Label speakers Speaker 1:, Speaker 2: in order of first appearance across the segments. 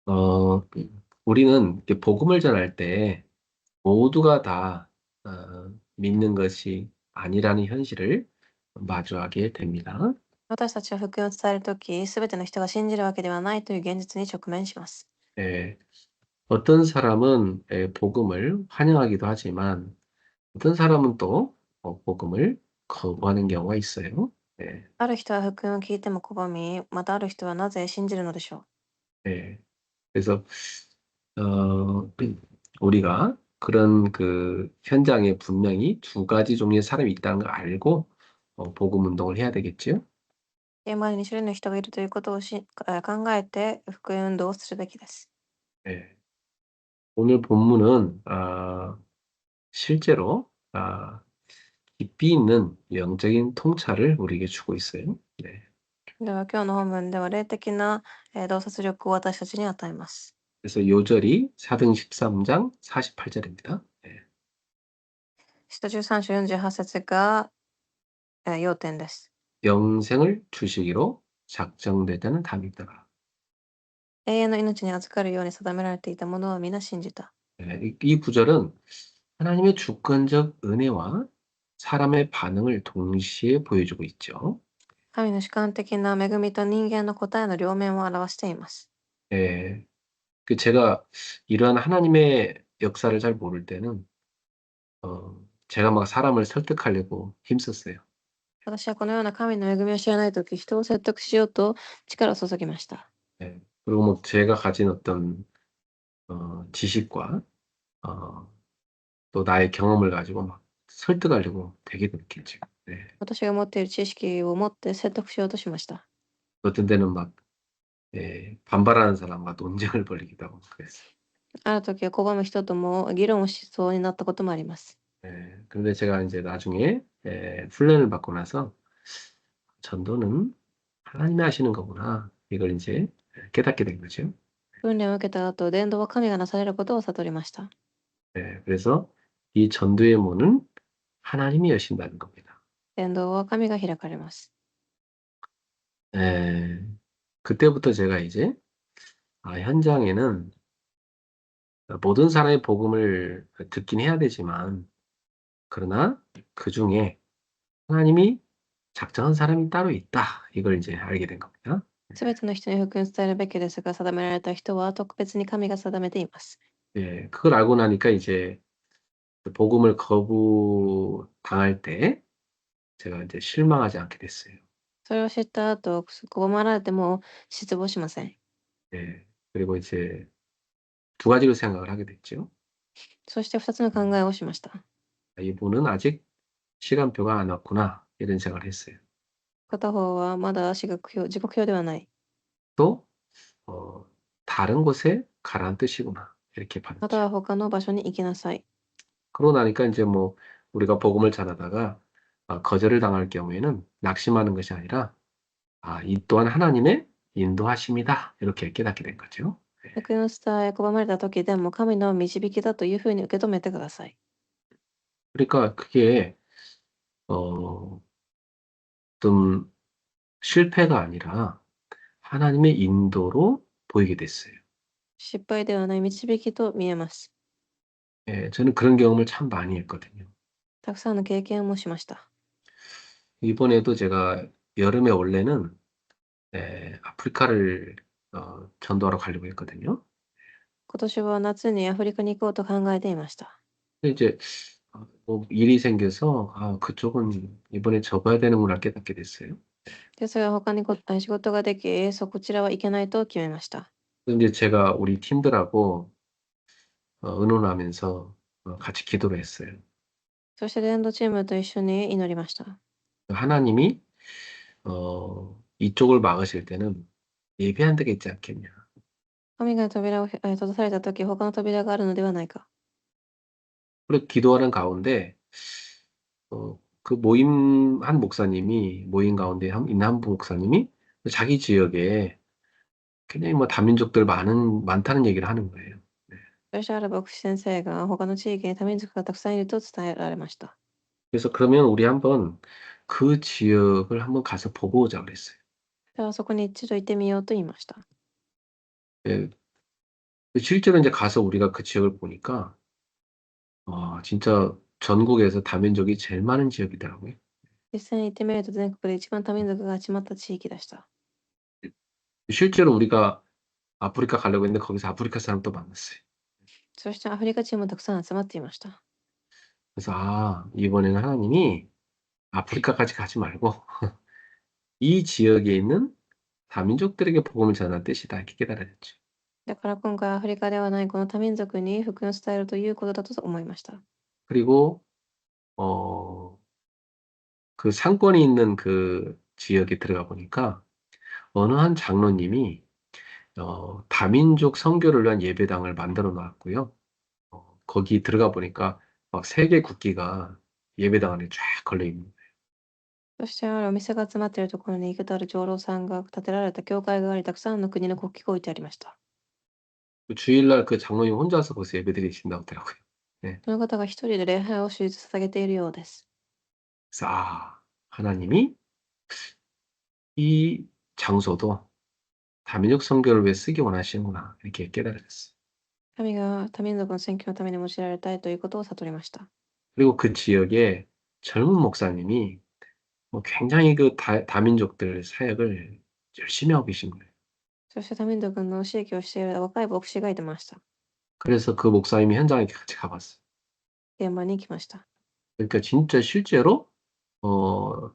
Speaker 1: 어, 우리는 이렇게 복음을 전할 때 모두가 다 믿는 것이 아니라는 현실을 마주하게 됩니다.
Speaker 2: 私たちは福音を伝えるとき、すべての人が信じるわけではないという現実に直面します。
Speaker 1: 예, 어떤 사람은 복음을 환영하기도 하지만 어떤 사람은 또 복음을 거부하는 경우가 있어요. 예,
Speaker 2: ある人は福音を聞いても拒み、またある人はなぜ信じるのでしょう。
Speaker 1: 예. 그래서 우리가 그런 그 현장에 분명히 두 가지 종류의 사람이 있다는 걸 알고 복음 운동을 해야 되겠죠.
Speaker 2: 現場に2種類の人がいるということを考えて福音運動をするべきです。
Speaker 1: 예. 오늘 본문은 실제로 깊이 있는 영적인 통찰을 우리에게 주고 있어요. 네.
Speaker 2: では今日の本文では霊的な洞察力を私たちに与えます。
Speaker 1: 그래서 요절이 사도행 13장 48절입니다. 네.
Speaker 2: 使徒13章48節が要点です。
Speaker 1: 영생을 주시기로 작정되다는 답이더라.
Speaker 2: 永遠の命に預かるように定められていたものは皆信じた。
Speaker 1: 네, 이 구절은 하나님의 주권적 은혜와 사람의 반응을 동시에 보여주고 있죠.
Speaker 2: 神の主観的な恵みと人間の答えの両面を表しています。
Speaker 1: 예, 제가 이러한 하나님의 역사를 잘 모를 때는 제가 막 사람을 설득하려고 힘썼어요.
Speaker 2: 私はこのような神の恵みを知らないとき、人を説得しようと力を注ぎました。
Speaker 1: 예, 그리고 뭐 제가 가진 어떤 지식과 어, 또 나의 경험을 가지고 막 설득하려고 되게 노력했죠. 네.
Speaker 2: 私が持っている知識を持って説得しようとしました。
Speaker 1: 어떤 때는 막 반발하는 사람과 논쟁을 벌이기도 하고 그랬어요.
Speaker 2: ある時は拒む人とも議論をしそうになったこともあります。
Speaker 1: 그런데 제가 이제 나중에 훈련을 받고 나서 전도는 하나님이 하시는 거구나. 이걸 이제 깨닫게 된 거죠.
Speaker 2: 訓練を受けた後、伝道は神がなされることを悟りました。
Speaker 1: 그래서 이 전도의 문은 하나님이 여신다는 겁니다.
Speaker 2: 伝道は神が開かれます。
Speaker 1: 에, 그때부터 제가 이제 현장에는 모든 사람의 복음을 듣긴 해야 되지만 그러나 그중에 하나님이 작정한 사람이 따로 있다. 이걸 이제 알게 된 겁니다.
Speaker 2: すべての人に福音を伝えるべきですが、定められた人は特別に神が定めています。
Speaker 1: 그걸 알고 나니까 이제 복음을 거부당할 때 제가 이제 실망하지 않게 됐어요.
Speaker 2: それを知った後、拒まれても失望しません。
Speaker 1: 그리고 이제 두 가지로 생각을 하게 됐죠.
Speaker 2: そして2つの考えをしました。
Speaker 1: 이분은 아직 시간표가 안 왔구나. 이런 생각을 했어요.
Speaker 2: 片方はまだ時刻表ではない。
Speaker 1: 또 어, 다른 곳에 가라는 뜻이구나. 이렇게
Speaker 2: また
Speaker 1: 봤죠.
Speaker 2: は他の場所に行きなさい。
Speaker 1: 그러고 나니까 이제 뭐 우리가 복음을 전하다가 거절을 당할 경우에는 낙심하는 것이 아니라 이 또한 하나님의 인도하심이다. 이렇게 깨닫게 된 거죠.
Speaker 2: 福音を伝え、拒まれた時でも神の導きだというふうに受け止めてください。
Speaker 1: 그러니까 그게 어, 좀 실패가 아니라 하나님의 인도로 보이게 됐어요.
Speaker 2: 失敗ではない導きと見えます。
Speaker 1: 저는 그런 경험을 참 많이 했거든요.
Speaker 2: たくさんの経験もしました。
Speaker 1: 이번에도 제가 여름에 원래는 아프리카를 전도하러 가려고 했거든요.
Speaker 2: 今年は夏にアフリカに行こうと考えていました。
Speaker 1: 근데 이제 뭐 일이 생겨서 그쪽은 이번에 접어야 되는구나 깨닫게 됐어요.
Speaker 2: ですが他に仕事ができ、こちらは行けないと決めました。
Speaker 1: 근데 이제 제가 우리 팀들하고 의논하면서 같이 기도를 했어요.
Speaker 2: そして伝道チームと一緒に祈りました。
Speaker 1: 하나님이 이쪽을 막으실 때는 예배한 데가 있지 않겠냐.
Speaker 2: 神が扉を閉ざされた時、他の扉があるのではないか。
Speaker 1: 그리고 기도하는 가운데 그 모임 한 목사님이 모임 가운데 있는 한 목사님이 자기 지역에 굉장히 뭐 다민족들 많다는 얘기를 하는 거예요. 네.
Speaker 2: そしてある牧師先生が他の地域に多民族がたくさんいると伝えられました。
Speaker 1: 그래서 그러면 우리 한번 그 지역을 한번 가서 보고 오자 그랬어요.
Speaker 2: ではそこに一度行ってみようと言いました。
Speaker 1: 예, 실제로 이제 가서 우리가 그 지역을 보니까, 진짜 전국에서 다민족이 제일 많은 지역이더라고요.
Speaker 2: 実際に行ってみると全国で一番多民族が集まった地域でした。
Speaker 1: 실제로 우리가 아프리카 가려고 했는데 거기서 아프리카 사람도 만났어요.
Speaker 2: そしてアフリカ人もたくさん集まっていました。
Speaker 1: 그래서, 이번에는 하나님이 아프리카까지 가지 말고 이 지역에 있는 다민족들에게 복음을 전하는 뜻이다. 이렇게 깨달아졌죠.
Speaker 2: だから今回アフリカではないこの多民族に福音を伝えるということだと思いました。
Speaker 1: 그리고, 어, 그 상권이 있는 그 지역에 들어가 보니까 어느 한 장로님이 다민족 선교를 위한 예배당을 만들어 놨고요. 거기 들어가 보니까 막 세계 국기가 예배당 안에 쫙 걸려 있는 거예요.
Speaker 2: そしてあるお店が集まっているところに幾たる長老さんが建てられた教会があり、たくさんの国の国旗が置いてありました。
Speaker 1: 그 주일날 그 장로님 혼자서 거기서 예배 드리신다고 하더라고요. 네.
Speaker 2: その方が一人で礼拝を手術捧げているようです。
Speaker 1: 그래서, 하나님이 이 장소도 다민족 선교를 위해 쓰기 원하시는구나. 이렇게 깨달았어요.
Speaker 2: 神が多民族の選挙のために用いられたいということを悟りました。
Speaker 1: 그리고 그 지역에 젊은 목사님이 뭐 굉장히 그 다민족들 사역을 열심히 하고 계신 거예요.
Speaker 2: そして多民族の地域をしている若い牧師がいてました。
Speaker 1: 그래서 그 목사님이 현장에 같이 가봤어요.
Speaker 2: 現場に行きました。
Speaker 1: 그러니까 진짜 실제로 어,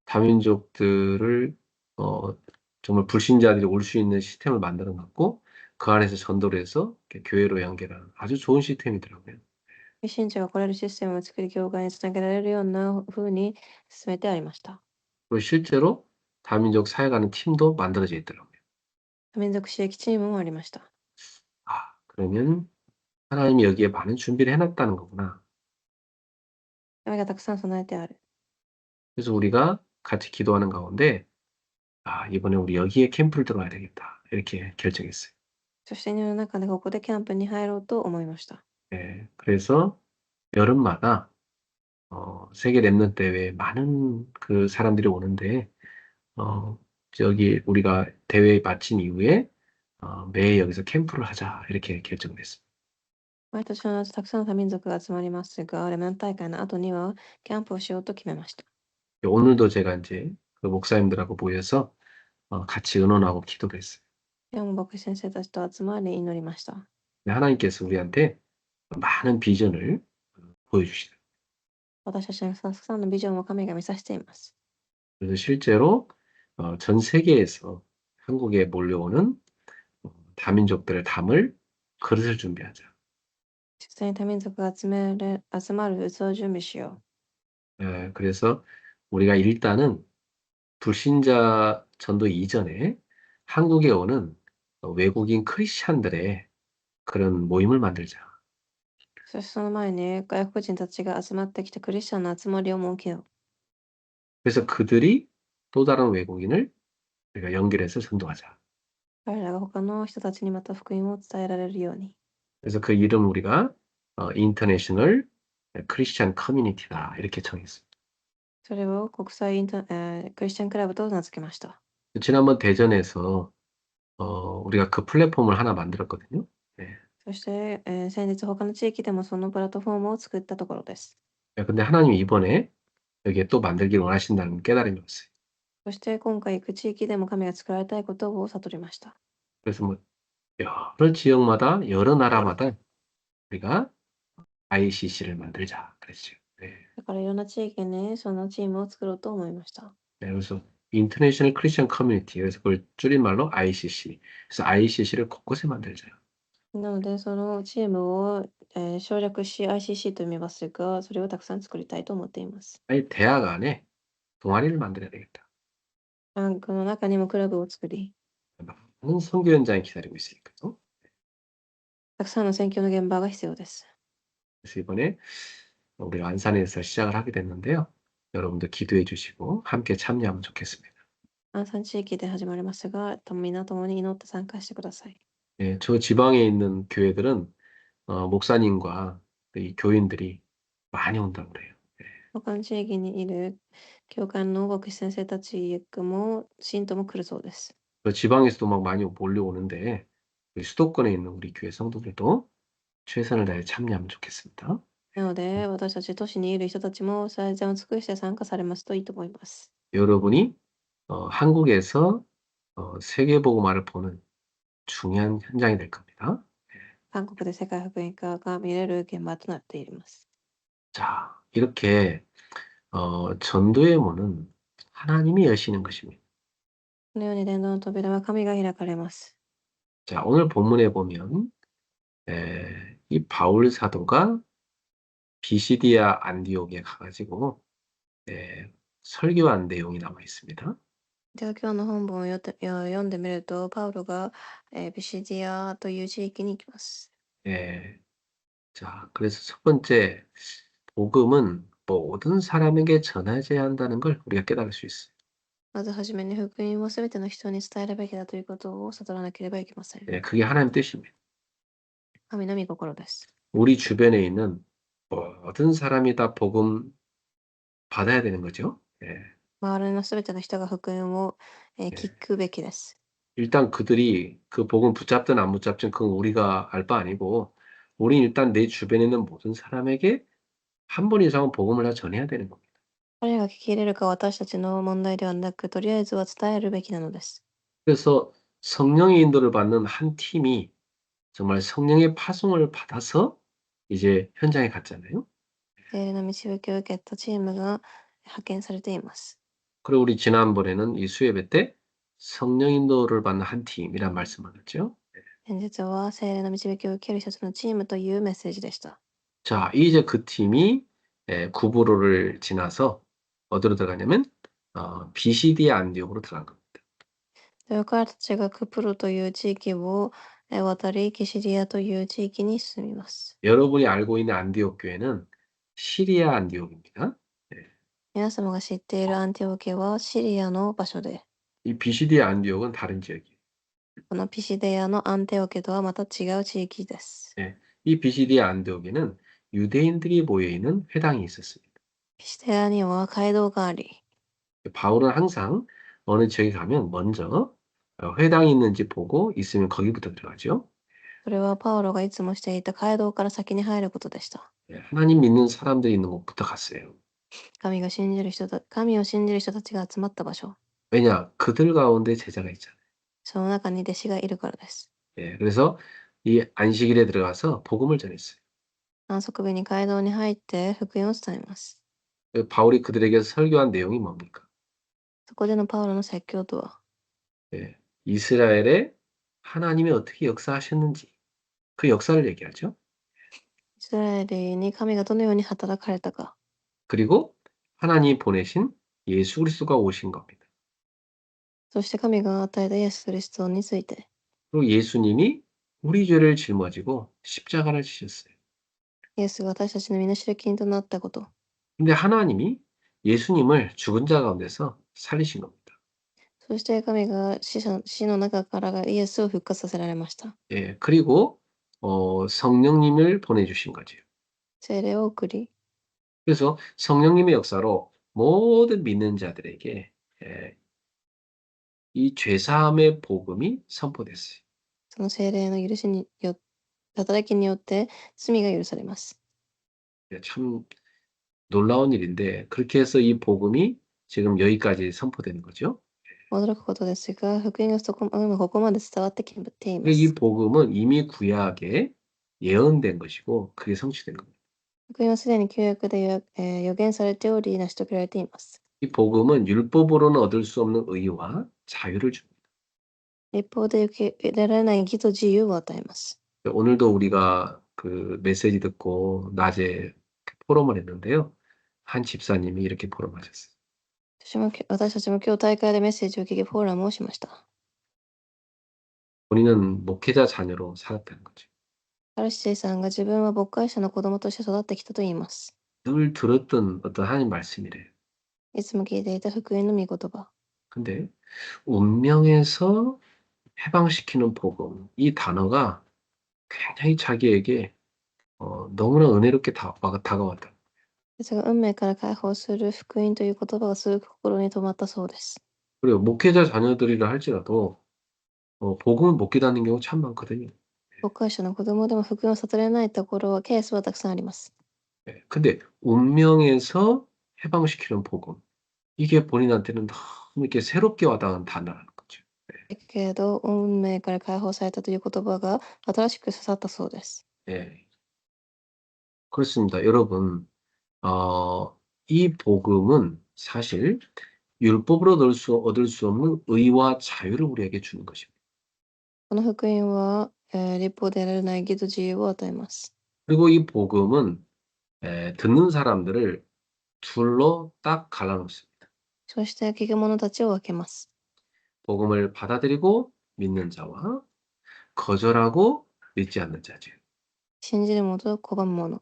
Speaker 1: 다민족들을 어, 정말 불신자들이 올 수 있는 시스템을 만들어 놨고 그 안에서 전도를 해서 이렇게 교회로 연결하는 아주 좋은 시스템이더라고요.
Speaker 2: 信者が来れるシステムを作り、教会につなげられるような風に進めてありました。
Speaker 1: 그리고 실제로 다민족 사역하는 팀도 만들어져 있더라고요.
Speaker 2: 多民族地域チームもありました。
Speaker 1: 그러면 하나님이 여기에 많은 준비를 해놨다는 거구나.
Speaker 2: 神がたくさん備えてある。
Speaker 1: 그래서 우리가 같이 기도하는 가운데 이번에 우리 여기에 캠프를 들어가야 되겠다. 이렇게 결정했어요.
Speaker 2: そして祈りの中でここでキャンプに入ろうと思いました。
Speaker 1: 네, 그래서 여름마다 세계 랩넌트 대회에 많은 그 사람들이 오는데 어, 저기 우리가 대회 마친 이후에 매해 여기서 캠프를 하자 이렇게 결정을 했습니다.
Speaker 2: 毎年の夏たくさんの多民族が集まりますが、レモン大会の後にはキャンプをしようと決めました。
Speaker 1: 오늘도 제가 이제 그 목사님들하고 모여서 같이 의논하고 기도를 했어요.
Speaker 2: 今日も牧師先生たちと集まり祈りました。
Speaker 1: 근데 하나님께서 우리한테 많은 비전을 보여주시더라고요.
Speaker 2: 私たちにたくさんのビジョンを神が見させています。
Speaker 1: 그래서 실제로 전 세계에서 한국에 몰려오는 다민족들을 담을 그릇을 준비하자.
Speaker 2: 実際に多民族が集まる器を準備しよ
Speaker 1: 그래서 우리가 일단은 불신자 전도 이전에 한국에 오는 외국인 크리스찬들의 그런 모임을 만들자.
Speaker 2: う。そしてその前に外国人たちが集まってきてクリスチャンの集まりを設けよう。
Speaker 1: 그래서 그들이 또 다른 외국인을 우리가 연결해서 전도하자.
Speaker 2: 彼らが他の人たちにまた福音を伝えられるように。
Speaker 1: 그래서 그 이름 우리가 인터내셔널 크리스찬 커뮤니티다 이렇게 정했습니다.
Speaker 2: それを国際クリスチャンクラブと名付けました。
Speaker 1: 지난번 대전에서 우리가 그 플랫폼을 하나 만들었거든요. 네.
Speaker 2: そして、先日他の地域でもそのプラットフォームを作ったところです。
Speaker 1: 근데 하나님이 이번에 여기에 또 만들기를 원하신다는 깨달음이 왔어요.
Speaker 2: そして今回行く地域でも神が作られたいことを悟りました。
Speaker 1: 그래서 뭐 여러 지역마다 여러 나라마다 우리가 ICC를 만들자 그랬죠. 네.
Speaker 2: だからいろんな地域にそのチームを作ろうと思いました。
Speaker 1: 네, 그래서 인터내셔널 크리스천 커뮤니티 그래서 그걸 줄임말로 ICC. 그래서 ICC를 곳곳에 만들자.
Speaker 2: なので、そのチームを、省略し ICC と読みますが、それをたくさん作りたいと思っています。
Speaker 1: 아니 대학 안에 동아리를 만들어야 되겠다.
Speaker 2: ランクの中にもクラブを作り、
Speaker 1: 많은 선교 현장이 기다리고 있으니까요.
Speaker 2: たくさんの選挙の現場が必要です。
Speaker 1: 그래서 이번에 우리 안산에서 시작을 하게 됐는데요. 여러분들 기도해 주시고 함께 참여하면 좋겠습니다.
Speaker 2: 安産地域で始まりますが、皆共に祈って参加してください。
Speaker 1: 네, 저 지방에 있는 교회들은 목사님과 이 교인들이 많이 온다고 그래요.
Speaker 2: 他の地域にいる教会の牧師先生たちも信徒も来るそうです。
Speaker 1: 그 지방에서도 막 많이 몰려오는데 우리 수도권에 있는 우리 교회 성도들도 최선을 다해 참여하면 좋겠습니다.
Speaker 2: なので、私たち都市にいる人たちも最善を尽くして参加されますといいと思います。
Speaker 1: 여러분이 한국에서 세계복음화를 보는 중요한 현장이 될 겁니다.
Speaker 2: 韓国で世界福音化が見れる現場となっています。
Speaker 1: 자, 이렇게 전도의 문은 하나님이 여시는 것입니다.
Speaker 2: このように伝道の扉は神が開かれます。
Speaker 1: 자, 오늘 본문에 보면 이 바울 사도가 비시디아 안디옥에 가가지고 설교한 내용이 나와 있습니다.
Speaker 2: では今日の本文を読んでみると、パウロが、ビシディアという地域に行きます。
Speaker 1: 자, 그래서 첫 번째 복음은 모든 사람에게 전하셔야 한다는 걸 우리가 깨달을 수 있어요.
Speaker 2: まずはじめに福音をすべての人に伝えるべきだということを悟らなければいけません。
Speaker 1: 그게 하나님 뜻입니다.
Speaker 2: 神の御心です。
Speaker 1: 우리 주변에 있는 모든 사람이 다 복음 받아야 되는 거죠.
Speaker 2: 周りのすべての人が福音を、聞くべきです。
Speaker 1: 일단 그들이 그 복음 붙잡든 안 붙잡든 그건 우리가 알 바 아니고 우린 일단 내 주변에 있는 모든 사람에게 한 번 이상은 복음을 다 전해야 되는 겁니다.
Speaker 2: 彼が聞き入れるかは私たちの問題ではなく、とりあえずは伝えるべきなのです。
Speaker 1: 그래서 성령의 인도를 받는 한 팀이 정말 성령의 파송을 받아서 이제 현장에 갔잖아요.
Speaker 2: 聖霊の導きを受けたチームが派遣されています。
Speaker 1: 그리고 우리 지난번에는 이 수예배 때 성령 인도를 받는 한 팀이란 말씀을 했죠.
Speaker 2: 先日は聖霊の導きを受ける一つのチームというメッセージでした。
Speaker 1: 자, 이제 그 팀이 구브로를 지나서 어디로 들어가냐면 비시디아 안디옥으로 들어간 겁니다.
Speaker 2: では彼たちがクプロという地域を渡り、キシリアという地域に進みます。
Speaker 1: 여러분이 알고 있는 안디옥 교회는 시리아 안디옥입니다.
Speaker 2: 皆様が知っているアンティオケはシリアの場所で、
Speaker 1: 이 비시디아 안디옥은 다른 지역이에요.
Speaker 2: このピシデアのアンテオケとはまた違う地域です。
Speaker 1: 이 비시디아 안디옥에는 유대인들이 모여 있는 회당이 있었습니다.
Speaker 2: ピシデアには街道があり、
Speaker 1: 바울은 항상 어느 지역에 가면 먼저 회당이 있는지 보고 있으면 거기부터 들어가죠.
Speaker 2: それはパウロがいつもしていた街道から先に入ることでした。
Speaker 1: 하나님 믿는 사람들이 있는 곳부터 갔어요.
Speaker 2: 神を信じる人たちが集まった場所。
Speaker 1: 왜냐? 그들 가운데 제자가 있잖아요.
Speaker 2: その中に弟子がいるからです。
Speaker 1: 그래서 이 안식일에 들어가서 복음을 전했어요.
Speaker 2: 安息日に街道に入って福音を伝えます。
Speaker 1: 바울이 그들에게 설교한 내용이 뭡니까?
Speaker 2: そこでのパウロの説教とは、
Speaker 1: 이스라엘에 하나님이 어떻게 역사하셨는지 그 역사를 얘기하죠.
Speaker 2: イスラエルに神がどのように働かれたか、
Speaker 1: 그리고 하나님이 보내신 예수 그리스도가 오신 겁니다.
Speaker 2: そして神が与えたイエス・キリストについて、
Speaker 1: 그리고 예수님이 우리 죄를 짊어지고 십자가를 지셨어요.
Speaker 2: イエスが私たちの身の代金となったこと、
Speaker 1: 근데 하나님이 예수님을 죽은 자 가운데서 살리신 겁니다.
Speaker 2: そして神が死の中からイエスを復活させられました。
Speaker 1: 그리고 성령님을 보내주신 거죠.
Speaker 2: 聖霊を送り、
Speaker 1: 그래서 성령님의 역사로 모든 믿는 자들에게 이 죄사함의 복음이 선포됐어요.
Speaker 2: その聖霊の許しによ働きによって罪が許されます。
Speaker 1: 참 놀라운 일인데 그렇게 해서 이 복음이 지금 여기까지 선포되는 거죠.
Speaker 2: 驚くことですが、福音が今ここまで伝わってきていま
Speaker 1: 이
Speaker 2: す。
Speaker 1: 복음은 이미 구약에 예언된 것이고 그게 성취된 겁니다.
Speaker 2: 福音はすでに旧約で予言されており、成し遂げられています。
Speaker 1: 이 복음은 율법으로는 얻을 수 없는 의와 자유를 줍니다.
Speaker 2: 一方で受け入れられない義と自由を与えます。
Speaker 1: 오늘도 우리가 그 메시지 듣고 낮에 포럼을 했는데요. 한 집사님이 이렇게 포럼하셨어요.
Speaker 2: 私たちも今日大会でメッセージを聞きフォーラムをしました。
Speaker 1: 본인은 목회자 자녀로 살았다는 거죠.
Speaker 2: アルシーさんが自分は牧会者の子供として育ってきたと言います。
Speaker 1: 늘 들었던 어떤 하나님 말씀이래요.
Speaker 2: いつも聞いていた福音の御言葉。
Speaker 1: 근데 운명에서 해방시키는 복음 이 단어가 굉장히 자기에게 너무나 은혜롭게 다가왔다.
Speaker 2: ですが、運命から解放する福音という言葉がすごく心に留まったそうです。
Speaker 1: 그리고 목회자 자녀들이라 할지라도 복음을 못 깨닫는 경우 참 많거든요.
Speaker 2: 誤解者の子供でも福音を悟れないところはケースはたくさんあります。
Speaker 1: 예. 근데 운명에서 해방시키는 복음. 이게 본인한테는 너무 이렇게 새롭게 와닿은 단어라는 거죠.
Speaker 2: だけど、運命から解放されたという言葉が新しく刺さったそうです。
Speaker 1: 예. 그렇습니다. 여러분, 이 복음은 사실 율법으로 얻을 수 없는 의와 자유를 우리에게 주는 것입니다.
Speaker 2: この福音は、立法で得られない義と自由を与えます。
Speaker 1: 그리고 이 복음은 듣는 사람들을 둘로 딱 갈라놓습니다.
Speaker 2: そして聞く者たちを分けます。
Speaker 1: 복음을 받아들이고 믿는 자와 거절하고 믿지 않는 자죠.
Speaker 2: 信じる者と拒む者。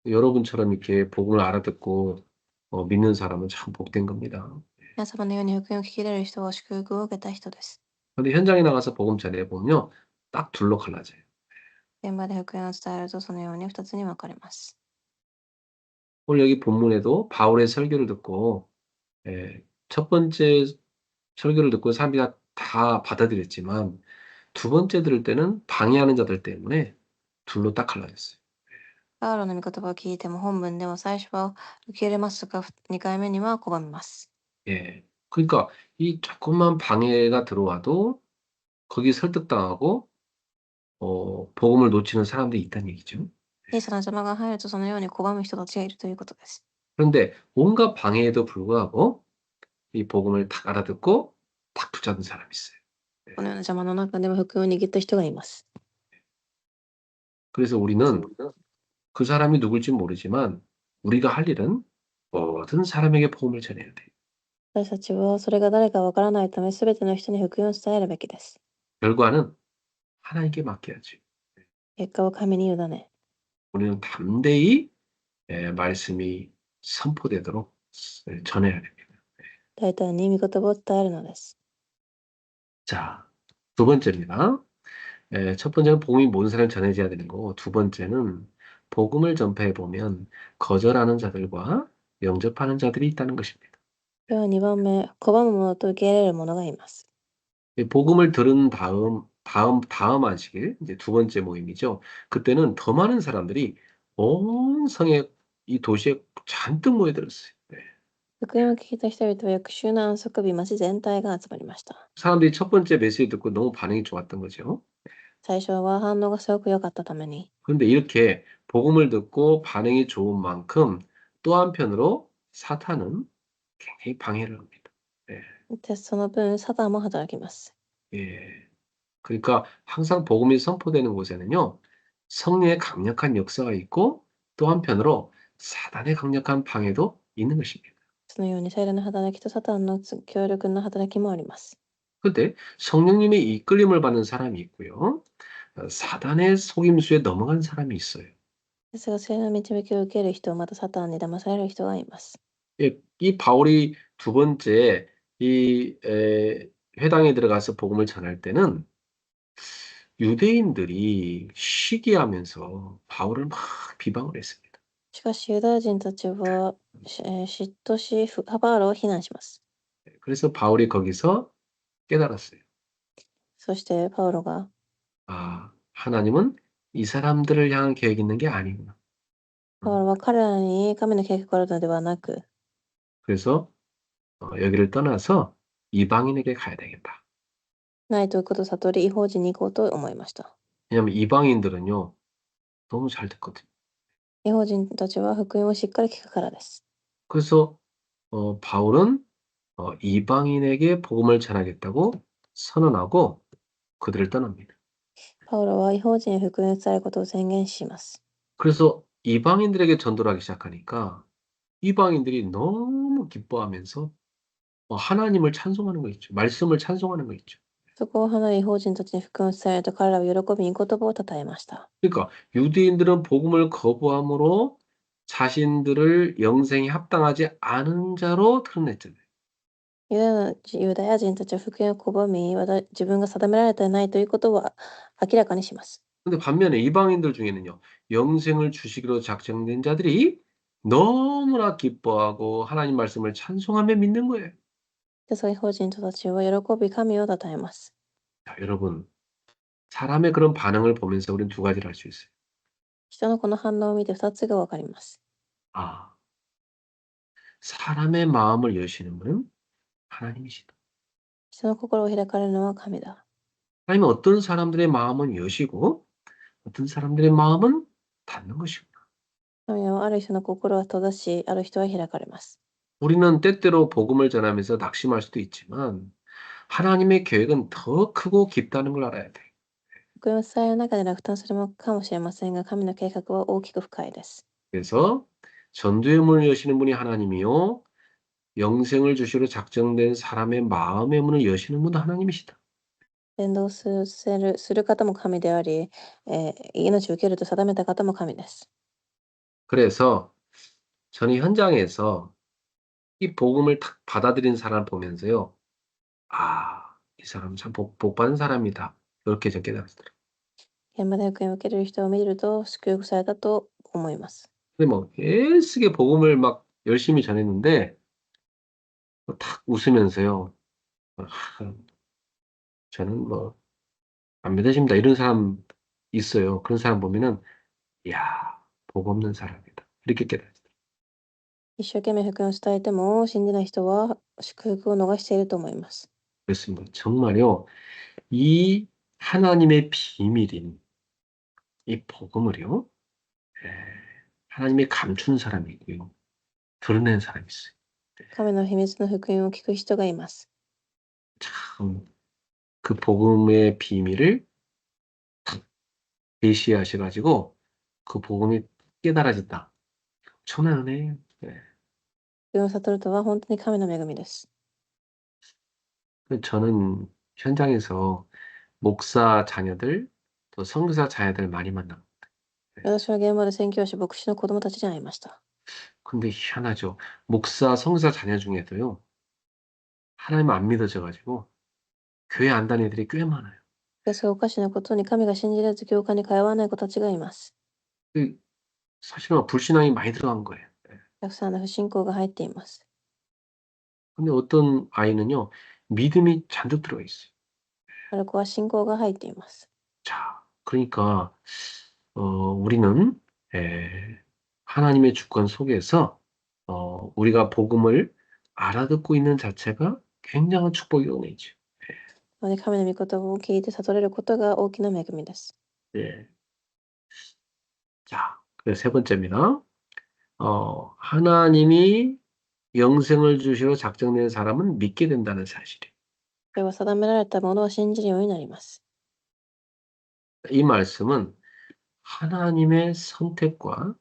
Speaker 1: 여러분처럼 이렇게 복음을 알아듣고 믿는 사람은 참 복된 겁니다.
Speaker 2: 皆様のように福音を聞き入れる人は祝福を受けた人です。
Speaker 1: 근데 현장에 나가서 복음 전해 보면요, 딱 둘로 갈라져요.
Speaker 2: 現場で福音を伝えるとそのように2つに分かれます。
Speaker 1: 오늘 여기 본문에도 바울의 설교를 듣고 첫 번째 설교를 듣고 사람들이 다 받아들였지만 두 번째 들을 때는 방해하는 자들 때문에 둘로 딱 갈라졌어요.
Speaker 2: パウロの御言葉を聞いても本文では最初は受け入れますが、2回目には拒みます。
Speaker 1: 예. 그러니까 이 조금만 방해가 들어와도 거기 설득당하고 복음을 놓치는 사람들이 있다는 얘기죠.
Speaker 2: 小さな邪魔が入るとそのように拒む人たちがいるということです。
Speaker 1: 그런데 온갖 방해에도 불구하고 이 복음을 딱 알아듣고 딱 붙잡는 사람이 있어요.
Speaker 2: このような邪魔の中でも福音を握った人がいます。
Speaker 1: 그래서 우리는 그 사람이 누굴지 모르지만 우리가 할 일은 모든 사람에게 복음을 전해야 돼요.
Speaker 2: 私たちはそれが誰かわからないため、すべての人に福音を伝えるべきです。
Speaker 1: 결과는 하나님께 맡겨야죠.
Speaker 2: 結果を神に委ね、
Speaker 1: 우리는 담대히 말씀이 선포되도록 전해야 됩니다.
Speaker 2: 大胆に御言葉を伝えるのです。
Speaker 1: 자, 두 번째입니다. 첫 번째는 복음이 모든 사람에 전해져야 되는 거고, 두 번째는 복음을 전파해 보면 거절하는 자들과 영접하는 자들이 있다는 것입니다.
Speaker 2: では2番目、拒む者と受け入れる者がいます。
Speaker 1: 이 복음을 들은 다음 안식일, 이제 두 번째 모임이죠. 그때는 더 많은 사람들이 온 성에, 이 도시에 잔뜩 모여들었어요. 네.
Speaker 2: 福音を聞いた人々は翌週の安息日、町全体が集まりました。
Speaker 1: 사람들이 첫 번째 메시지 듣고 너무 반응이 좋았던 거죠.
Speaker 2: 最初は反応がすごく良かったために、
Speaker 1: 그런데 이렇게 복음을 듣고 반응이 좋은 만큼 또 한편으로 사탄은 굉장히 방해를 합니다. 예.
Speaker 2: でその分、サタンも働きます。
Speaker 1: 예. 그러니까 항상 복음이 선포되는 곳에는요, 성령의 강력한 역사가 있고 또 한편으로 사단의 강력한 방해도 있는 것입니다.
Speaker 2: そのように聖霊の働きとサタンの強力な働きもあります。
Speaker 1: 근데 성령님의 이끌림을 받는 사람이 있고요, 사단의 속임수에 넘어간 사람이 있어요.
Speaker 2: ですが、聖霊の導きを受ける人、またサタンに騙される人がいます。
Speaker 1: 예, 이 바울이 두 번째 회당에 들어가서 복음을 전할 때는 유대인들이 시기하면서 바울을 막 비방을 했습니다.
Speaker 2: しかし、ユダヤ人たちは、嫉妬し、パウロを非難します。
Speaker 1: 그래서 바울이 거기서 깨달았어요.
Speaker 2: そしてパウロが、
Speaker 1: 아, 하나님은 이 사람들을 향한 계획이 있는 게 아니구나.
Speaker 2: パウロは彼らに神の計画があるのではなく、
Speaker 1: 그래서 여기를 떠나서 이방인에게 가야 되겠다.
Speaker 2: ないということを悟り、異邦人に行こうと思いました。
Speaker 1: 왜냐하면 이방인들은요, 너무 잘 듣거든요.
Speaker 2: 異邦人たちは福音をしっかり聞くからです。
Speaker 1: 그래서 바울은 이방인에게 복음을 전하겠다고 선언하고 그들을 떠납니다.
Speaker 2: パウロは異邦人へ福音を伝えることを宣言します。
Speaker 1: 그래서 이방인들에게 전도를 하기 시작하니까 이방인들이 너무 기뻐하면서 하나님을 찬송하는 거 있죠. 말씀을 찬송하는 거 있죠.
Speaker 2: そこを離れ異邦人たちに福音を伝えると彼らは喜びに言葉を称えました。
Speaker 1: 그러니까 유대인들은 복음을 거부함으로 자신들을 영생에 합당하지 않은 자로 드러냈잖아요.
Speaker 2: ユダヤ人たちは福音を拒み、自分が定められていないということを明らかにします。
Speaker 1: 근데 반면에 이방인들 중에는요, 영생을 주시기로 작정된 자들이 너무나 기뻐하고 하나님 말씀을 찬송하며 믿는 거예요.
Speaker 2: で、そういう異邦人たちは喜び神を称えます。
Speaker 1: 자, 여러분, 사람의 그런 반응을 보면서 우리는 두 가지를 알 수 있어요.
Speaker 2: 人のこの反応を見て2つがわかります。
Speaker 1: 아, 사람의 마음을 여시는 분은 하나님이시다.
Speaker 2: 人の心を開かれるのは神だ。
Speaker 1: 하나님은 어떤 사람들의 마음은 여시고 어떤 사람들의 마음은 닫는 것이구나.
Speaker 2: 神はある人の心は閉ざし、ある人は開かれます。
Speaker 1: 우리는 때때로 복음을 전하면서 낙심할 수도 있지만 하나님의 계획은 더 크고 깊다는 걸 알아야 돼.
Speaker 2: 福音を伝える中で落胆するかもしれませんが、神の計画は大きく深いです。
Speaker 1: 그래서 전도의 문을 여시는 분이 하나님이요. 영생을 주시러 작정된 사람의 마음의 문을 여시는 분도 하나님이시다.
Speaker 2: 伝道する方も神であり、命を受けると定めた方も神です。
Speaker 1: 그래서 저는 현장에서 이 복음을 탁 받아들인 사람 보면서요. 아, 이 사람 참 복 받은 사람이다. 이렇게 저 깨달았더라고요.
Speaker 2: 現場で福音を受ける人を見ると祝福されたと思います。
Speaker 1: 근데 뭐 애쓰게 복음을 막 열심히 전했는데 탁 웃으면서요. 아, 저는 뭐 안 믿어집니다. 이런 사람 있어요. 그런 사람 보면은 야, 복 없는 사람이다. 이렇게 깨달았어요.
Speaker 2: 一生懸命福音を伝えても信じない人は祝福を逃していると思います。
Speaker 1: 그렇습니다. 정말요. 이 하나님의 비밀인 이 복음을요. 에, 하나님이 감추는 사람이 있고요. 드러내는 사람이 있어요.
Speaker 2: 神の秘密の福音を聞く人がいます。
Speaker 1: 참, 그 복음의 비밀을 계시하셔가지고 그 복음이 깨달아진다. 엄청난 은혜예요. 네.
Speaker 2: 福音を悟るとは本当に神の恵みです。
Speaker 1: 저는 현장에서 목사 자녀들, 또 선교사 자녀들 많이 만나고.
Speaker 2: 私は現場で宣教師、牧師の子供たちに会いました。
Speaker 1: 근데 희한하죠. 목사, 선교사 자녀 중에도요. 하나님 안 믿어져가지고 교회 안 다니는 애들이 꽤 많아요.
Speaker 2: ですがおかしなことに神が信じられず教会に通わない子たちがいます。
Speaker 1: 그 사실은 불신앙이 많이 들어간 거예요. 네.
Speaker 2: たくさんの不信仰が入っています。
Speaker 1: 근데 어떤 아이는요, 믿음이 잔뜩 들어가 있어요.
Speaker 2: ある子は信仰が入っています。
Speaker 1: 자, 그러니까, 우리는, 하나님의 주권 속에서, 우리가 복음을 알아듣고 있는 자체가 굉장한 축복이 은혜죠.
Speaker 2: なので神の御言葉を聞いて悟れることが大きな恵みです。
Speaker 1: 예. 자, 그래서 세 번째입니다. 하나님이 영생을 주시러 작정된 사람은 믿게 된다는 사실이에요.
Speaker 2: これは定められたものを信じるようになります。
Speaker 1: 이 말씀은 하나님의 선택과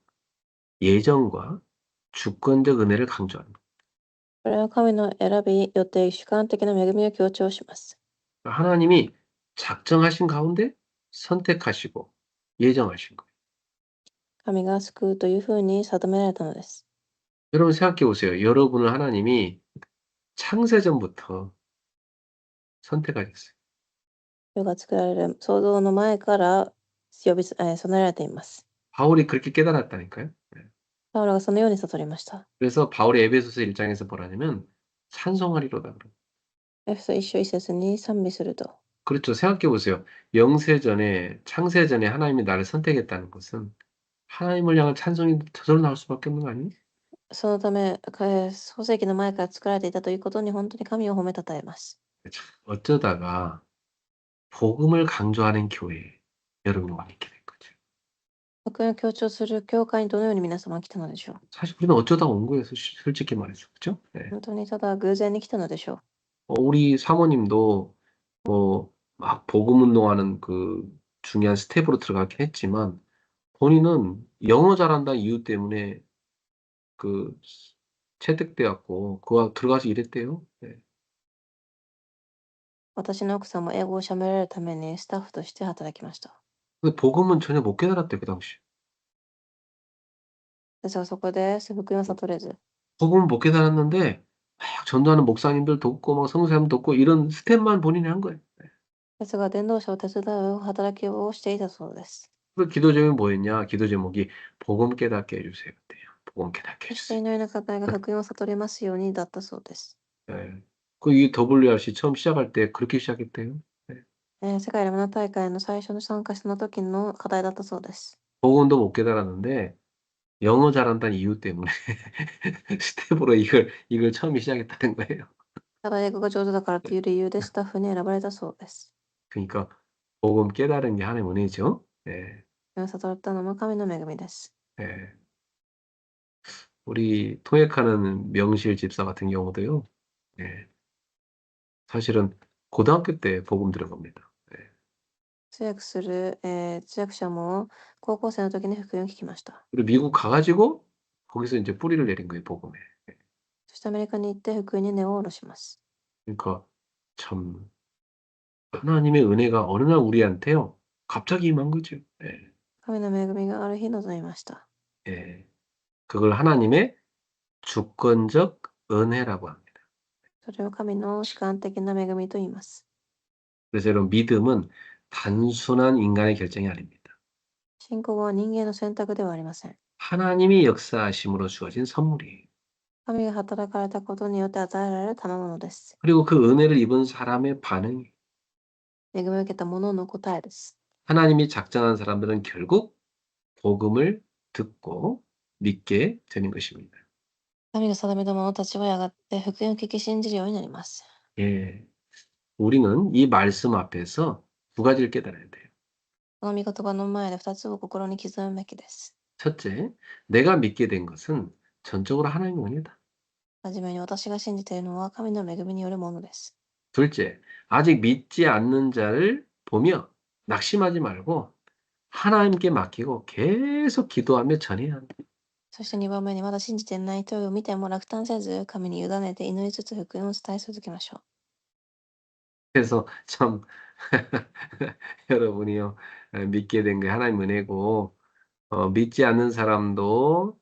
Speaker 1: 예정과 주권적 은혜를 강조합니다.
Speaker 2: これは神の選び、予定、主観的な恵みを強調します。
Speaker 1: 하나님이 작정하신 가운데 선택하시고 예정하신 거예요.
Speaker 2: 神が救うというふうに定められたのです。
Speaker 1: 여러분 생각해 보세요. 여러분을 하나님이 창세전부터 선택하셨어요.
Speaker 2: 世が作られる創造の前から備えられています。
Speaker 1: 바울이 그렇게 깨달았다니까요. 네.
Speaker 2: パウロがそのように悟りました。
Speaker 1: 그래서 바울이 에베소서 1장에서 뭐라냐면 찬송하리로다.
Speaker 2: エフェソ1章1節に賛美すると。
Speaker 1: 그렇죠. 생각해 보세요. 영세전에 창세전에 하나님이 나를 선택했다는 것은 하나님을 향한 찬송이 저절로 나올 수밖에 없는 거 아니에요?
Speaker 2: そのため、創世記の前から作られていたということに本当に神を褒めたたえます。
Speaker 1: 참, 어쩌다가 복음을 강조하는 교회에 여러분이 와 있게 된 거죠.
Speaker 2: 福音を強調する教会にどのように皆様が来たのでしょう。
Speaker 1: 사실 우리는 어쩌다 온 거예요. 솔직히 말해서. 그죠? 네.
Speaker 2: 本当にただ偶然に来たのでしょう。
Speaker 1: 우리 사모님도 뭐 막 복음 운동하는 그 중요한 스텝으로 들어가긴 했지만 본인은 영어 잘한다 이유 때문에 그 채택돼 갖고 그거 들어가서 일했대요. 네.
Speaker 2: 私の奥さんも英語を喋られるためにスタッフとして働きました。
Speaker 1: 근데 복음은 전혀 못 깨달았대요, 그 당시.
Speaker 2: ですがそこで福音を悟れず、
Speaker 1: 복음은 못 깨달았는데 막 전도하는 목사님들 돕고 막 성사님 돕고 이런 스텝만 본인이 한 거예요.
Speaker 2: ですが伝道者を手伝う働きをしていたそうです。
Speaker 1: 그 기도 제목이 뭐였냐? 기도 제목이 복음 깨닫게 해주세요. 그때요. 복음 깨닫게
Speaker 2: そして
Speaker 1: 해주세요.
Speaker 2: 祈りの課題が福音を悟れますようにだったそうです。
Speaker 1: 네. 그 이 WRC 처음 시작할 때 그렇게 시작했대요. 네.
Speaker 2: 世界ラムナ大会の最初の参加者の時の課題だったそうです。
Speaker 1: 복음도 못 깨달았는데 영어 잘한다는 이유 때문에 스텝으로 이걸 처음 시작했다는 거예요.
Speaker 2: ただ英語が上手だからという理由でスタッフに選ばれたそうです。
Speaker 1: 그러니까 복음 깨달은 게 하나의 은혜죠. 예.
Speaker 2: 悟ったのも神の恵みです。
Speaker 1: 예. 우리 통역하는 명실 집사 같은 경우도요. 예. 사실은 고등학교 때 복음 들은 겁니다. 예.
Speaker 2: 通訳する、通訳者も高校生の時に福音を聞きました。
Speaker 1: 그리고 미국 가가지고 거기서 이제 뿌리를 내린 거예요, 복음에. 예.
Speaker 2: そしてアメリカに行って福音に根を下ろします。
Speaker 1: 그러니까 참 하나님의 은혜가 어느 날 우리한테요. 갑자기 임한 거죠. 예.
Speaker 2: 神の恵みがある日臨みました。
Speaker 1: 예. 그걸 하나님의 주권적 은혜라고 합니다.
Speaker 2: それを神の主観的な恵みと言います。
Speaker 1: 그래서 여러분 믿음은 단순한 인간의 결정이 아닙니다.
Speaker 2: 信仰は人間の選択ではありません。
Speaker 1: 하나님이 역사하심으로 주어진 선물이에요.
Speaker 2: 神が働かれたことによって与えられる賜物です。
Speaker 1: 그리고 그 은혜를 입은 사람의 반응이
Speaker 2: 恵みを受けた者の答えです。
Speaker 1: 하나님이 작정한 사람들은 결국 복음을 듣고 믿게 되는 것입니다.
Speaker 2: 神が定めた者たちはやがて福音を聞き信じるようになります。
Speaker 1: 예. 우리는 이 말씀 앞에서 두 가지를 깨달아야 돼요.
Speaker 2: この御言葉の前で2つを心に刻むべきです。
Speaker 1: 첫째, 내가 믿게 된 것은 전적으로 하나님의 은혜다.
Speaker 2: はじめに私が信じているのは神の恵みによるものです。
Speaker 1: 둘째, 아직 믿지 않는 자를 보며 낙심하지 말고 하나님께 맡기고 계속 기도하며 전해야 한다.
Speaker 2: そして2番目にまだ信じていない人を見ても落胆せず神に委ねて祈りつつ福音を伝え続けましょう。
Speaker 1: 그래서 참 여러분이요 믿게 된 게 하나님 은혜고 믿지 않는 사람도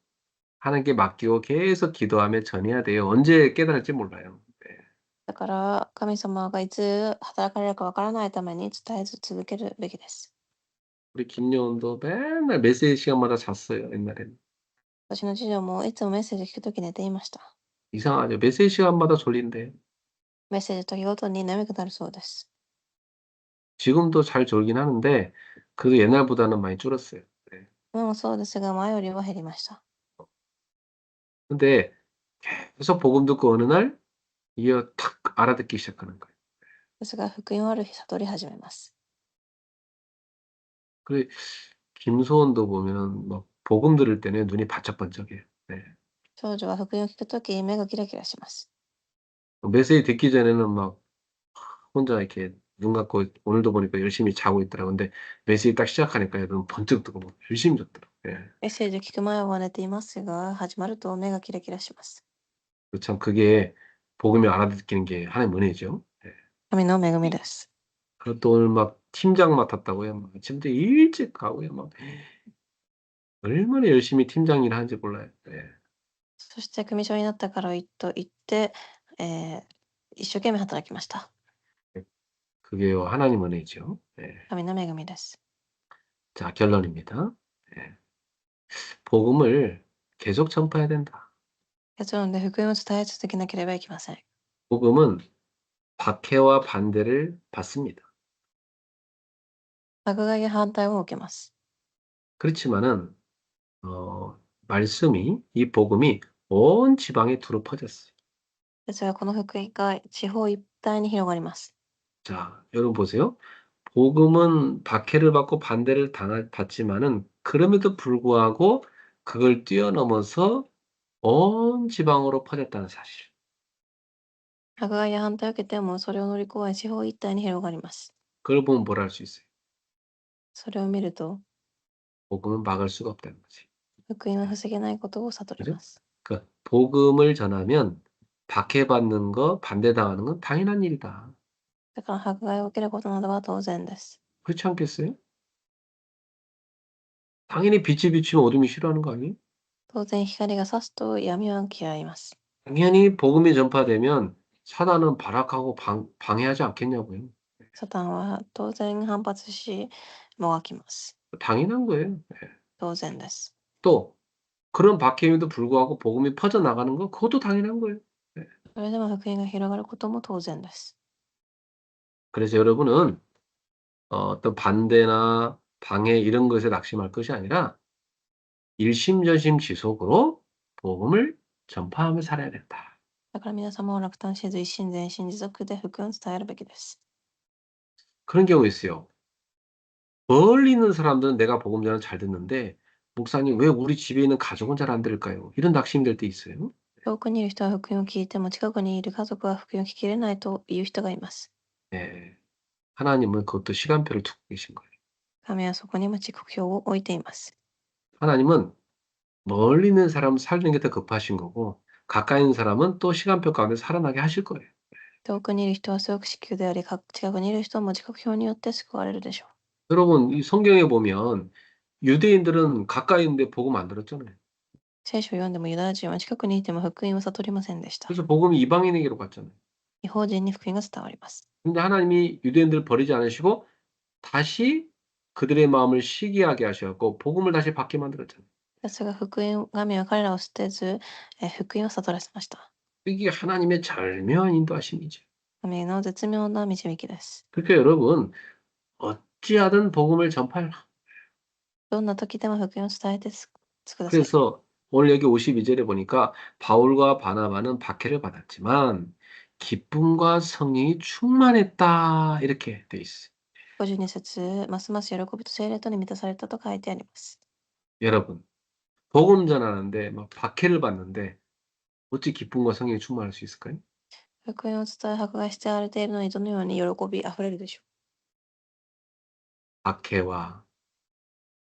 Speaker 1: 하나님께 맡기고 계속 기도하며 전해야 돼요. 언제 깨달을지 몰라요. 네.
Speaker 2: だから神様がいつ働かれるかわからないために伝え続けるべきです。
Speaker 1: 우리 김여원도 맨날 메시지 시간마다 잤어요. 옛날에는.
Speaker 2: 私の次女もいつもメッセージ聞くとき寝ていました。
Speaker 1: 이상하죠. 메시지 시간마다 졸린대.
Speaker 2: メッセージ時ごとに眠くなるそうです。
Speaker 1: 지금도 잘 졸긴 하는데 그래도 옛날보다는 많이 줄었어요. 네.
Speaker 2: 今もそうですが前よりは減りました。
Speaker 1: 근데 계속 복음 듣고 어느 날 이게 탁 알아듣기 시작하는 거예요.
Speaker 2: ですが福音をある日悟り始めます。
Speaker 1: 그래 김소원도 보면은 막 복음 들을 때는 눈이 바짝반짝해요. 네.
Speaker 2: 少女は福音を聞くとき目がキラキラします。
Speaker 1: 메시지 듣기 전에는 막 혼자 이렇게 눈 감고 오늘도 보니까 열심히 자고 있더라고요. 근데 메시지 딱 시작하니까 눈 번쩍 뜨고 막 열심히 잤더라고요. 예.
Speaker 2: メッセージを聞く前は寝ていますが始まると目がキラキラします。
Speaker 1: 참 그게 복음을 알아듣기는 게 하나님의 은혜죠. 예.
Speaker 2: 神の恵みです。
Speaker 1: 그리고 또 오늘 막 팀장 맡았다고요. 막 아침부터 일찍 가고요. 막 얼마나 열심히 팀장 일 하는지 몰라요. 예.
Speaker 2: そして組長になったからと言って、一生懸命働きました。
Speaker 1: 그게 하나님 은혜죠. 예.
Speaker 2: 神の恵みです。
Speaker 1: 자, 결론입니다. 예. 복음을 계속 전파해야 된다.
Speaker 2: 結論で福音を伝え続けなければいけません。
Speaker 1: 복음은 박해와 반대를 받습니다.
Speaker 2: 迫害や反対を受けます。
Speaker 1: 그렇지만은 말씀이 이 복음이 온 지방에 두루 퍼졌어요.
Speaker 2: ですがこの福音が地方一帯に広がります。
Speaker 1: 자, 여러분 보세요. 복음은 박해를 받고 반대를 받지만은 그럼에도 불구하고 그걸 뛰어넘어서 온 지방으로 퍼졌다는 사실.
Speaker 2: 迫害や反対を受けてもそれを乗り越え地方一帯に広がります。
Speaker 1: 그걸 보면 뭘 할 수 있어요?
Speaker 2: それを見ると
Speaker 1: 복음은 막을 수가 없다는 거지.
Speaker 2: 福音は防げないことを悟り
Speaker 1: 그죠?
Speaker 2: ます。
Speaker 1: 그러니까 복음을 전하면 박해받는 거, 반대당하는 건 당연한 일이다.
Speaker 2: だから迫害を受けることなどは当然です。
Speaker 1: 그렇지 않겠어요? 당연히 빛이 비치면 어둠이 싫어하는 거 아니에요?
Speaker 2: 当然光が差すと闇は嫌います。
Speaker 1: 당연히 복음이 전파되면 사단은 발악하고 방해하지 않겠냐고요.
Speaker 2: サタンは当然反発しもがきます。
Speaker 1: 당연한 거예요.
Speaker 2: 当然です。
Speaker 1: 또 그런 박해임에도 불구하고 복음이 퍼져나가는 거 그것도 당연한 거예요.
Speaker 2: それでも福音が広がることも当然です。
Speaker 1: 그래서 여러분은 어떤 반대나 방해 이런 것에 낙심할 것이 아니라 일심전심 지속으로 복음을 전파하며 살아야 된다.
Speaker 2: だから皆様は落胆せず一心全心持続で福音を伝えるべきです。
Speaker 1: 그런 경우 있어요. 멀리 있는 사람들은 내가 복음 전을 잘 듣는데 목사님 왜 우리 집에 있는 가족은 잘 안 들을까요? 이런 낙심이 될 때 있어요.
Speaker 2: 遠くにいる人は福音を聞いても近くにいる家族は福音を聞き入れないという人がいます。
Speaker 1: 예. 하나님은 그것도 시간표를 두고 계신 거예요.
Speaker 2: 神はそこにも時刻表を置いています。
Speaker 1: 하나님은 멀리 있는 사람 살리는 게 더 급하신 거고 가까이 있는 사람은 또 시간표 가운데 살아나게 하실 거예요.
Speaker 2: 遠くにいる人はすごく至急であり、近くにいる人も時刻表によって救われるでしょう。
Speaker 1: 여러분 이 성경에 보면 유대인들은 가까이 있는데 복음 안 들었잖아요.
Speaker 2: 聖書を読んでもユダヤ人は近くにいても福音を悟りませんでした。
Speaker 1: 그래서 복음이 이방인에게로 갔잖아요.
Speaker 2: 違法人に福音が伝わります。
Speaker 1: 근데 하나님이 유대인들을 버리지 않으시고 다시 그들의 마음을 시기하게 하셔갖고 복음을 다시 받게 만들었잖아요.
Speaker 2: ですが福音、神は彼らを捨てず、福音を悟らせました。
Speaker 1: 이게 하나님의 절묘한 인도하심이죠.
Speaker 2: 神の絶妙な導きです。
Speaker 1: 그러니까 여러분 어찌하든 복음을 전파해라.
Speaker 2: どんな時でも福音を伝えてください。
Speaker 1: 그래서 오늘 여기 52절에 보니까 바울과 바나바는 박해를 받았지만 기쁨과 성령이 충만했다 이렇게 돼 있어요.
Speaker 2: 52節、ますます喜びと聖霊とに満たされたと書いてあります。
Speaker 1: 여러분 복음 전하는데 막 박해를 받는데 어찌 기쁨과 성령이 충만할 수 있을까요?
Speaker 2: 福音を伝え迫害してあれているのにどのように喜びあふれるでしょ
Speaker 1: 박해와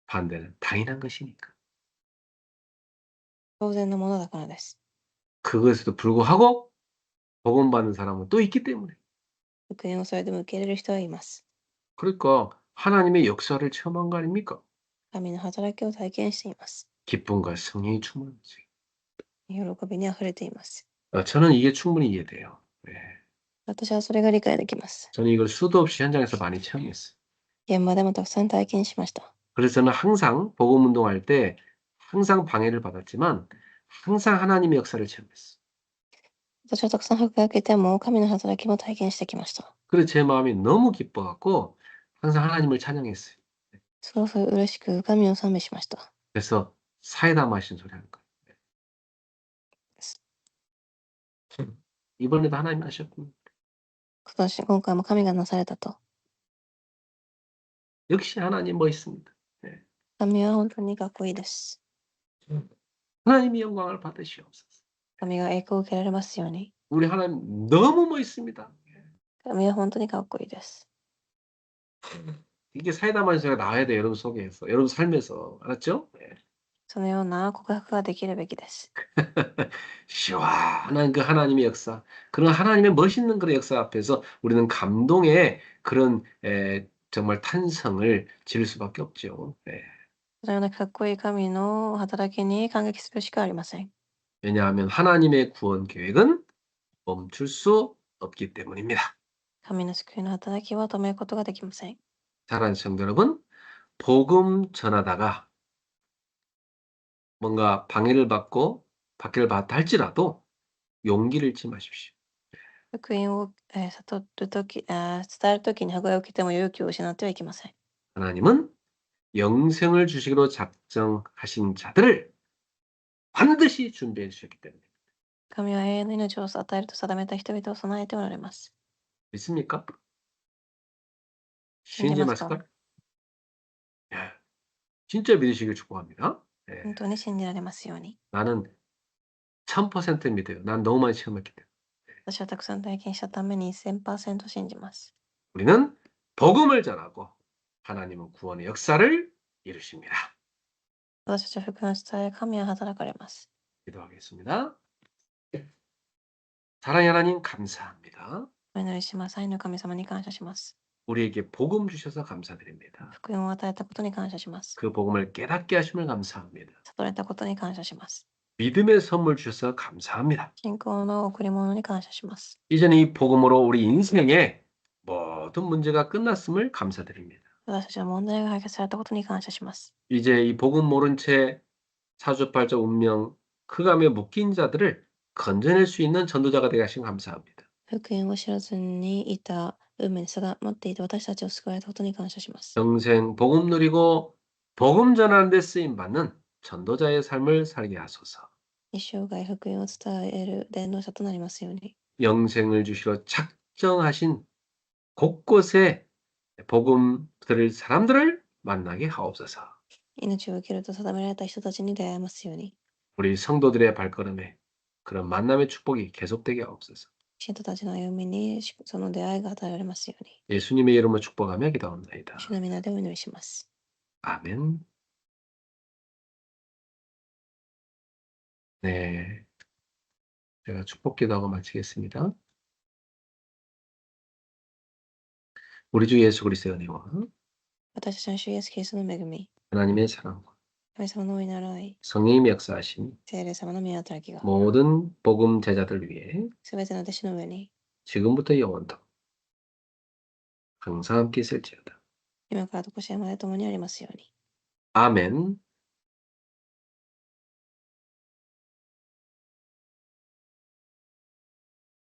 Speaker 1: 반대는 당연한 것이니까.
Speaker 2: う。当然のものだからです。
Speaker 1: 그것에도 불구하고 복음 받는 사람은 또 있기 때문에.
Speaker 2: 福音をそれでも受け入れる人はいます。
Speaker 1: 그러니까 하나님의 역사를 체험한 거 아닙니까?
Speaker 2: 神の働きを体験しています。
Speaker 1: 기쁨과 성령이 충만하지.
Speaker 2: 喜びにあふれています。
Speaker 1: 저는 이게 충분히 이해돼요. 네.
Speaker 2: 私はそれが理解できます。
Speaker 1: 저는 이걸 수도 없이 현장에서 많이 체험했어요.
Speaker 2: 現場でもたくさん体験しました。
Speaker 1: 그래서 저는 항상 복음 운동할 때 항상 방해를 받았지만 항상 하나님의 역사를 체험했어요.
Speaker 2: 私はたくさん迫害を受けても神の働きも体験してきました。
Speaker 1: 그래서 제 마음이 너무 기뻐갖고 항상 하나님을 찬양했어요.
Speaker 2: すごく嬉しく神を賛美しました。
Speaker 1: 그래서 사이다 마신 소리 하는 거예요. 이번에도 하나님 하셨고
Speaker 2: 今回も神がなされたと。
Speaker 1: 역시 하나님 멋있습니다. 네.
Speaker 2: 神は本当にかっこいいです。
Speaker 1: 하나님이 영광을 받으시옵소서.
Speaker 2: 神が栄光を受けられますように。
Speaker 1: 우리 하나님 너무 멋있습니다.
Speaker 2: 神は本当にかっこいいです。
Speaker 1: 이게 사이다 마신 소리가 나와야 돼요. 여러분 속에서. 여러분 삶에서. 알았죠? 네.
Speaker 2: そのような告白ができるべきです。
Speaker 1: 시원한 그 하나님의 역사, 그런 하나님의 멋있는 그런 역사 앞에서 우리는 감동의 그런 정말 탄성을 지를 수밖에 없죠. 네.
Speaker 2: そのようなかっこいい神の働きに感激するしかありません。
Speaker 1: 왜냐하면 하나님의 구원 계획은 멈출 수 없기 때문입니다.
Speaker 2: 神の救いの働きは止めることができません。
Speaker 1: 사랑하는 성도 여러분, 복음 전하다가 뭔가 방해를 받고 박해를 받았다 할지라도 용기를 잃지 마십시오.
Speaker 2: 福音を、悟るとき、伝えるときに迫害を受けても勇気を失ってはいけません。
Speaker 1: 하나님은 영생을 주시기로 작정하신 자들을 반드시 준비해 주셨기 때문에.
Speaker 2: 神は永遠の命を与えると定めた人々を備えておられます。
Speaker 1: 믿습니까?
Speaker 2: 신지ますか?
Speaker 1: 신지 예, 진짜 믿으시길 축복합니다. 예,
Speaker 2: 本当に信じられますように。
Speaker 1: 나는 1000% 믿어요. 난 너무 많이 체험했기 때문에.
Speaker 2: 私はたくさん体験したために 1000% 信じます。
Speaker 1: 우리는 복음을 전하고 하나님은 구원의 역사를 이루십니다.
Speaker 2: 私たちは福音を伝え、神は働かれます。
Speaker 1: 기도하겠습니다. 사랑의 하나님 감사합니다.
Speaker 2: お祈りします。愛の神様に感謝します。
Speaker 1: 우리에게 복음 주셔서 감사드립니다.
Speaker 2: 福音を与えたことに感謝します。
Speaker 1: 그 복음을 깨닫게 하심을 감사합니다.
Speaker 2: 悟れたことに感謝します。
Speaker 1: 믿음의 선물 주셔서 감사합니다.
Speaker 2: 信仰の贈り物に感謝します。
Speaker 1: 이제는 이 복음으로 우리 인생의 모든 문제가 끝났음을 감사드립니다.
Speaker 2: 私たちは問題が解決されたことに感謝します。
Speaker 1: 이제 이 복음 모른 채 사주팔자 운명 흑암에 묶인 자들을 건져낼 수 있는 전도자가 되게 하신 감사합니다.
Speaker 2: 福音を知らずにいた運命に定まっていて私たちを救われたことに感謝します。
Speaker 1: 평생 복음 누리고 복음 전하는 데 쓰임 받는 전도자의 삶을 살게 하소서.
Speaker 2: 一生涯福音を伝える伝道者となりますように。
Speaker 1: 영생을 주시러 작정하신 곳곳에 복음 들을 사람들을 만나게 하옵소서.
Speaker 2: 命を受けると定められた人たちに出会えますように。
Speaker 1: 우리 성도들의 발걸음에 그런 만남의 축복이 계속되게 하옵소서.
Speaker 2: 信徒たちの歩みにその出会いが与えられますように。
Speaker 1: 예수님의 이름으로 축복하며 기도합니다.
Speaker 2: 主の皆でお祈りします。
Speaker 1: 아멘. 네. 제가 축복 기도하고 마치겠습니다. 우리 주 예수 그리스도의 은혜와
Speaker 2: 私たちの主イエスキリストの恵み、
Speaker 1: 하나님의 사랑과
Speaker 2: 神様の大いなる愛、
Speaker 1: 성령님의 역사하심이
Speaker 2: 聖霊様の御働きが、
Speaker 1: 모든 복음 제자들 위해
Speaker 2: すべての弟子の上に、
Speaker 1: 지금부터 영원토록 항상 함께 있을지어다.
Speaker 2: 今からとこしえまで共にありますように。
Speaker 1: 아멘.